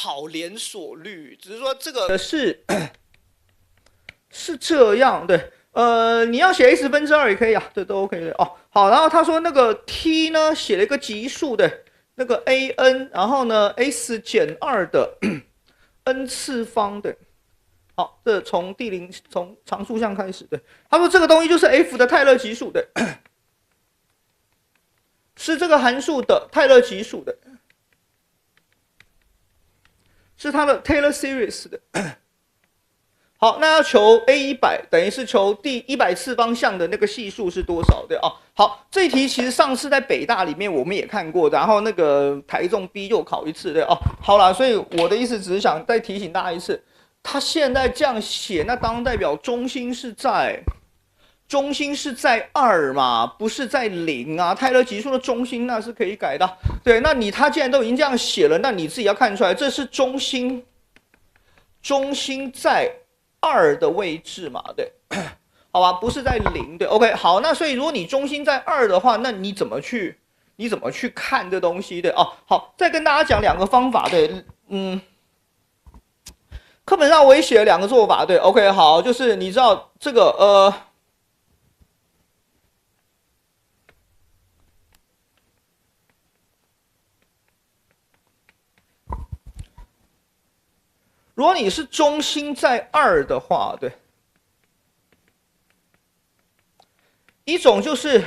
好连锁率，只是说这个是这样，对。你要写 x2也可以啊，这都 OK 的哦。好，然后他说那个 t 呢写了一个级数的那个 an， 然后呢 x 减2的n 次方的。好，这从常数项开始的。他说这个东西就是 f 的泰勒级数的，是这个函数的泰勒级数的，是它的 Taylor series 的。好，那要求 A100，等于是求第100次方项的那个系数是多少的哦。好，这一题其实上次在北大里面我们也看过，然后那个台中 B 又考一次的哦。好啦，所以我的意思只是想再提醒大家一次，他现在这样写，那当然代表中心是在2嘛，不是在0啊。泰勒级数的中心那是可以改的。对，那他既然都已经这样写了，那你自己要看出来，这是中心在2的位置嘛，对，好吧，不是在0，对 ，OK， 好，那所以如果你中心在2的话，那你怎么去看这东西？对哦，好，再跟大家讲2个方法，对，课本上我也写了2个做法，对 ，OK， 好，就是你知道这个如果你是中心在2的话，对，一种就是，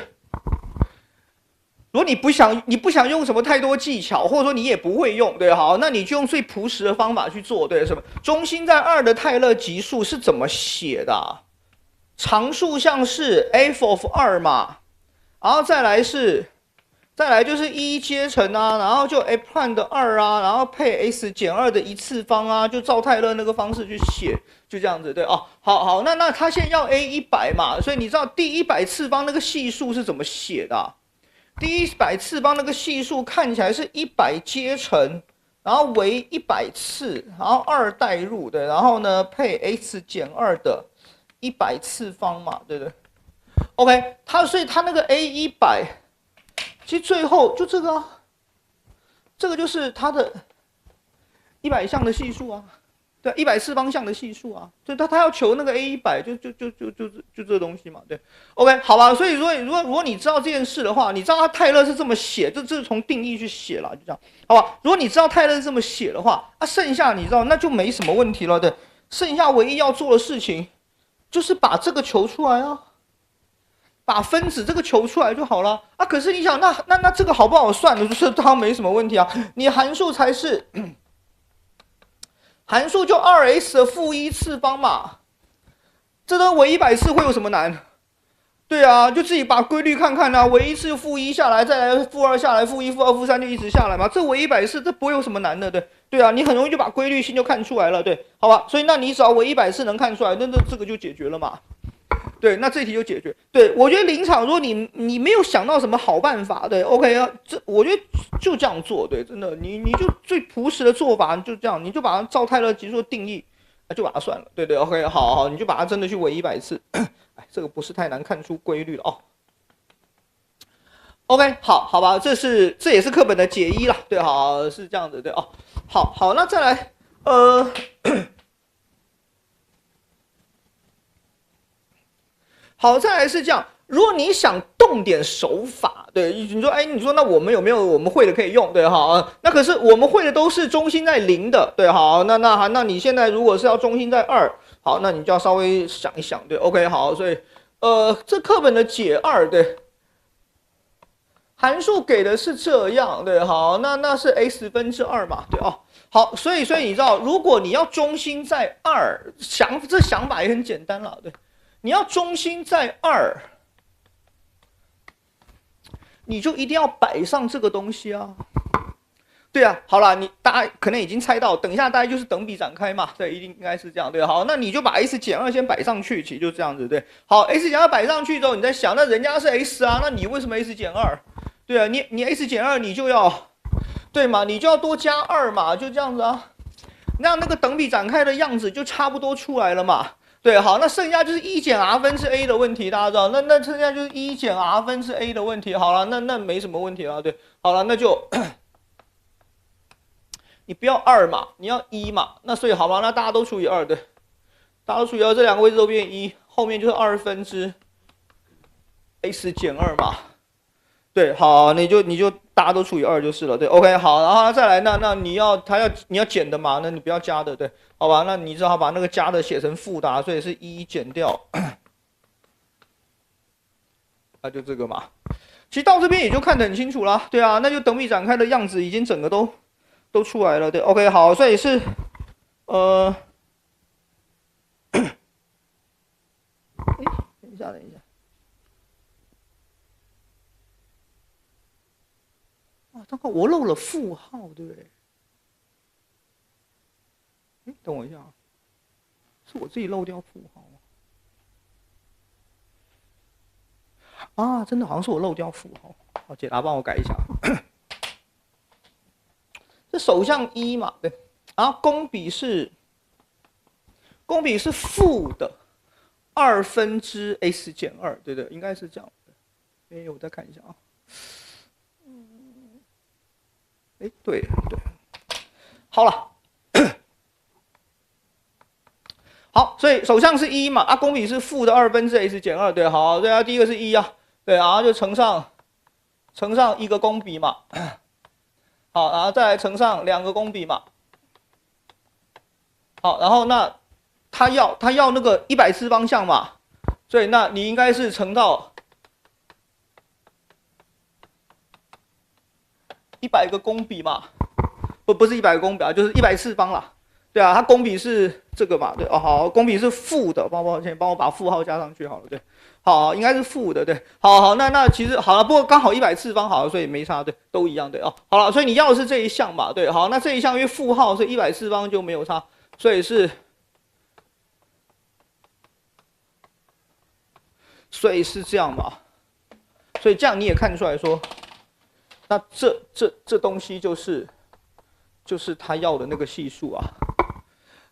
如果你不想用什么太多技巧，或者说你也不会用，对，好，那你就用最朴实的方法去做，对，什么？中心在2的泰勒级数是怎么写的啊？常数项是 f of 2嘛，然后再来就是1阶乘啊，然后就 f prime 的2啊，然后配 x 减2的1次方啊，就照泰勒那个方式去写，就这样子，对哦。好，那他现在要 a100嘛，所以你知道第100次方那个系数是怎么写的啊？第100次方那个系数看起来是100阶乘，然后为100次，然后2代入的，然后呢配 x 减2的100次方嘛，对不对 ？OK， 所以他那个 a100。其实最后就这个啊，这个就是它的100项的系数啊，对，100次方项的系数啊，就他要求那个 A100，就这东西嘛，对 ，OK， 好吧，所以如果你知道这件事的话，你知道他泰勒是这么写，这是从定义去写了，就这样，好吧？如果你知道泰勒是这么写的话，剩下你知道那就没什么问题了，对，剩下唯一要做的事情就是把这个求出来啊。把分子这个求出来就好了啊！可是你想，那这个好不好算的？就是当然没什么问题啊。你函数才是函数就2x 的负1次方嘛，这都为100次会有什么难？对啊，就自己把规律看看啊，为1次负1下来，再来负2下来，负1、负2、负3就一直下来嘛。这为100次，这不会有什么难的，对啊，你很容易就把规律性就看出来了，对，好吧？所以那你只要为100次能看出来，那这个就解决了嘛。对，那这题就解决。对，我觉得临场，如果你没有想到什么好办法，对 ，OK 啊，我觉得就这样做，对，真的，你就最朴实的做法就这样，你就把它照泰勒级数定义，就把它算了，对 ，OK， 好，你就把它真的去为100次，哎，这个不是太难看出规律了哦。OK， 好吧，这也是课本的解一啦，对，好，是这样子，对哦，好，那再来，好，再来是这样。如果你想动点手法，对，你说，那我们有没有我们会的可以用？对，好，那可是我们会的都是中心在0的，对，好，那你现在如果是要中心在2，好，那你就要稍微想一想，对 ，OK， 好，所以这课本的解2，对，函数给的是这样，对，好，那是 x2嘛，对哦，好，所以你知道，如果你要中心在2，这想法也很简单了，对。你要中心在2，你就一定要摆上这个东西啊。对啊，好了，大家可能已经猜到，等一下大概就是等比展开嘛，对，应该是这样，对，好，那你就把 x 减2先摆上去，其实就这样子，对，好 ，x 减2摆上去之后，你在想，那人家是 x 啊，那你为什么 x 减2？对啊，你 x 减2你就要，对嘛，你就要多加2嘛，就这样子啊，那个等比展开的样子就差不多出来了嘛。对，好，那剩下就是1减 r 分之 a 的问题，大家知道，那剩下就是1减 r 分之 a 的问题。好了，那没什么问题了，对，好了，那就你不要2嘛，你要1嘛，那所以好吧，那大家都除以2，对，大家都除以2，这两个位置都变1，后面就是2分之 x 减2嘛，对，好，你就大家都除以2就是了，对 ，OK， 好，然后再来，那你要减的嘛，那你不要加的，对，好吧，那你只好把那个加的写成负的，所以是1减掉，那就这个嘛。其实到这边也就看得很清楚啦，对啊，那就等比展开的样子已经整个都出来了，对 ，OK， 好，所以是等一下，啊，刚好我漏了负号，对不对？等我一下，是我自己漏掉负号吗？啊，真的好像是我漏掉负号，好，解答帮我改一下。这首项1嘛，对，然后公比是负的2分之 x 减2，对的，应该是这样的。哎，我再看一下啊。哎，对，好了，好，所以首项是1嘛，啊，公比是负的2分之 x 减2，对，好，对啊，第一个是1啊，对，然后就乘上一个公比嘛。好，然后再来乘上2个公比嘛。好，然后那他要那个100次方向嘛，所以那你应该是乘到100个公比嘛，不是100个公比啊，就是100次方啦。对啊，它公比是这个嘛，对哦，好，公比是负的，抱歉，帮我把负号加上去好了，对。好，应该是负的，对，好，那其实好了，不过刚好100次方好了，所以没差，对，都一样，对哦，好了，所以你要的是这一项嘛，对，好，那这一项因为负号，所以100次方就没有差，所以是这样嘛，所以这样你也看出来说，那这东西就是他要的那个系数啊。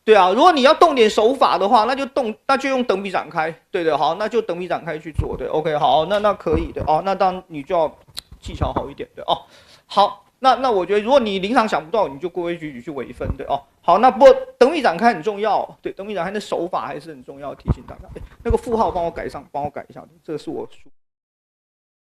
对啊，如果你要动点手法的话，那就用等比展开，对的，好，那就等比展开去做，对 ，OK， 好，那可以的哦，那当然你就要技巧好一点，对哦，好，那我觉得如果你临场想不到，你就规规矩矩去微分，对哦，好，那不过等比展开很重要，对，等比展开的手法还是很重要，提醒大家，那个负号帮我改一下，这个是我输。